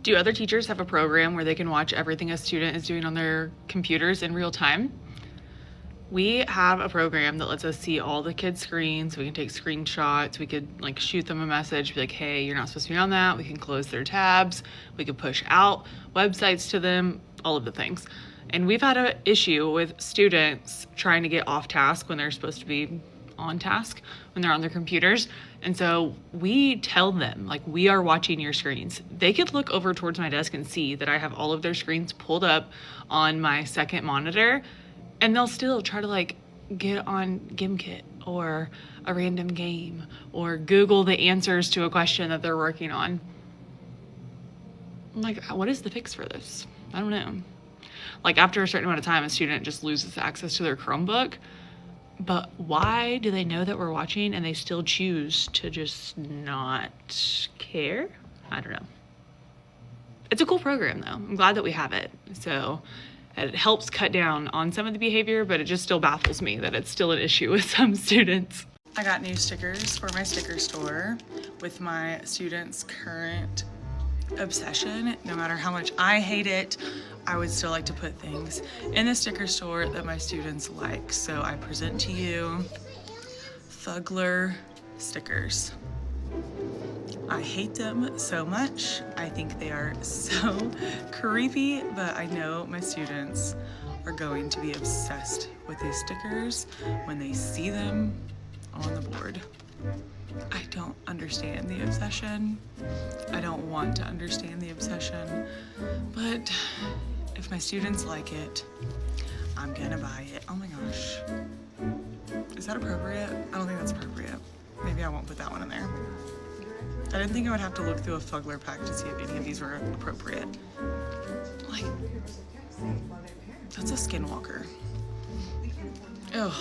Do other teachers have a program where they can watch everything a student is doing on their computers in real time? We have a program that lets us see all the kids' screens. We can take screenshots. We could like shoot them a message, be like, hey, you're not supposed to be on that. We can close their tabs. We could push out websites to them, all of the things. And we've had an issue with students trying to get off task when they're supposed to be on task when they're on their computers. And so we tell them, like, we are watching your screens. They could look over towards my desk and see that I have all of their screens pulled up on my second monitor, and they'll still try to like get on Gimkit or a random game or Google the answers to a question that they're working on. I'm like, what is the fix for this? I don't know. Like, after a certain amount of time, a student just loses access to their Chromebook. But why do they know that we're watching and they still choose to just not care? I don't know. It's a cool program though. I'm glad that we have it. So it helps cut down on some of the behavior, but it just still baffles me that it's still an issue with some students. I got new stickers for my sticker store with my students' current obsession. No matter how much I hate it, I would still like to put things in the sticker store that my students like. So I present to you Thugler stickers. I hate them so much. I think they are so creepy, but I know my students are going to be obsessed with these stickers when they see them on the board. I don't understand the obsession. I don't want to understand the obsession, but if my students like it, I'm gonna buy it. Oh my gosh. Is that appropriate? I don't think that's appropriate. Maybe I won't put that one in there. I didn't think I would have to look through a Thugler pack to see if any of these were appropriate. Like, that's a skinwalker. Ugh,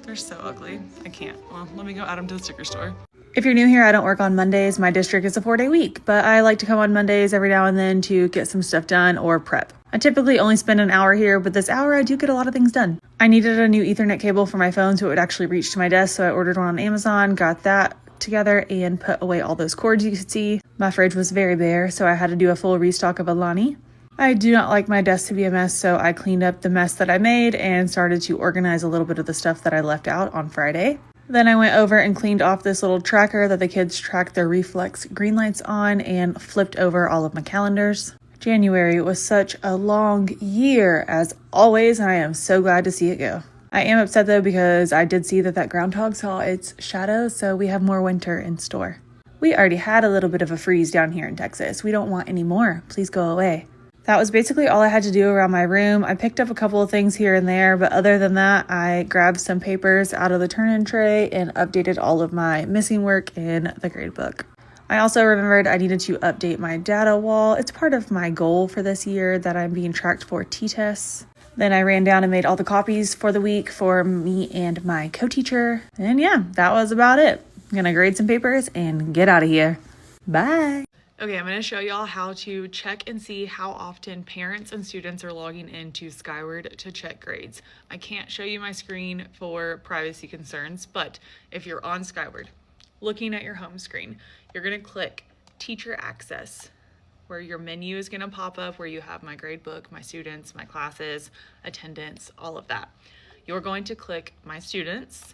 they're so ugly. I can't. Well, let me go add them to the sticker store. If you're new here, I don't work on Mondays. My district is a 4-day week, but I like to come on Mondays every now and then to get some stuff done or prep. I typically only spend an hour here, but this hour I do get a lot of things done. I needed a new Ethernet cable for my phone so it would actually reach to my desk, so I ordered one on Amazon, got that together, and put away all those cords you could see. My fridge was very bare, so I had to do a full restock of Alani. I do not like my desk to be a mess, so I cleaned up the mess that I made and started to organize a little bit of the stuff that I left out on Friday. Then I went over and cleaned off this little tracker that the kids track their reflex green lights on and flipped over all of my calendars. January was such a long year as always, and I am so glad to see it go. I am upset though because I did see that groundhog saw its shadow, so we have more winter in store. We already had a little bit of a freeze down here in Texas. We don't want any more. Please go away. That was basically all I had to do around my room. I picked up a couple of things here and there, but other than that, I grabbed some papers out of the turn-in tray and updated all of my missing work in the grade book. I also remembered I needed to update my data wall. It's part of my goal for this year that I'm being tracked for T-tests. Then I ran down and made all the copies for the week for me and my co-teacher. And yeah, that was about it. I'm gonna grade some papers and get out of here. Bye. Okay, I'm gonna show y'all how to check and see how often parents and students are logging into Skyward to check grades. I can't show you my screen for privacy concerns, but if you're on Skyward, looking at your home screen, you're gonna click Teacher Access, where your menu is gonna pop up where you have my grade book, my students, my classes, attendance, all of that. You're going to click My Students,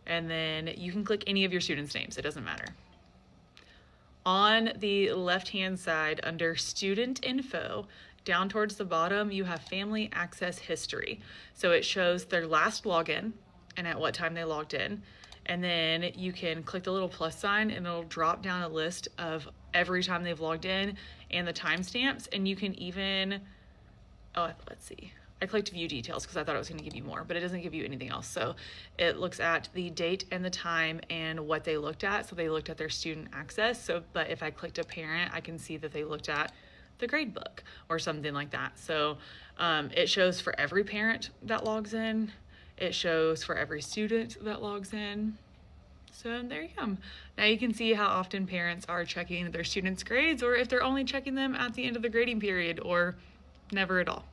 and then you can click any of your students' names, it doesn't matter. On the left-hand side under Student Info, down towards the bottom, you have Family Access History. So it shows their last login and at what time they logged in. And then you can click the little plus sign and it'll drop down a list of every time they've logged in and the timestamps. And you can even, let's see. I clicked view details because I thought it was going to give you more, but it doesn't give you anything else. So it looks at the date and the time and what they looked at. So they looked at their student access. But if I clicked a parent, I can see that they looked at the grade book or something like that. So it shows for every parent that logs in. It shows for every student that logs in. So there you go. Now you can see how often parents are checking their students' grades, or if they're only checking them at the end of the grading period, or never at all.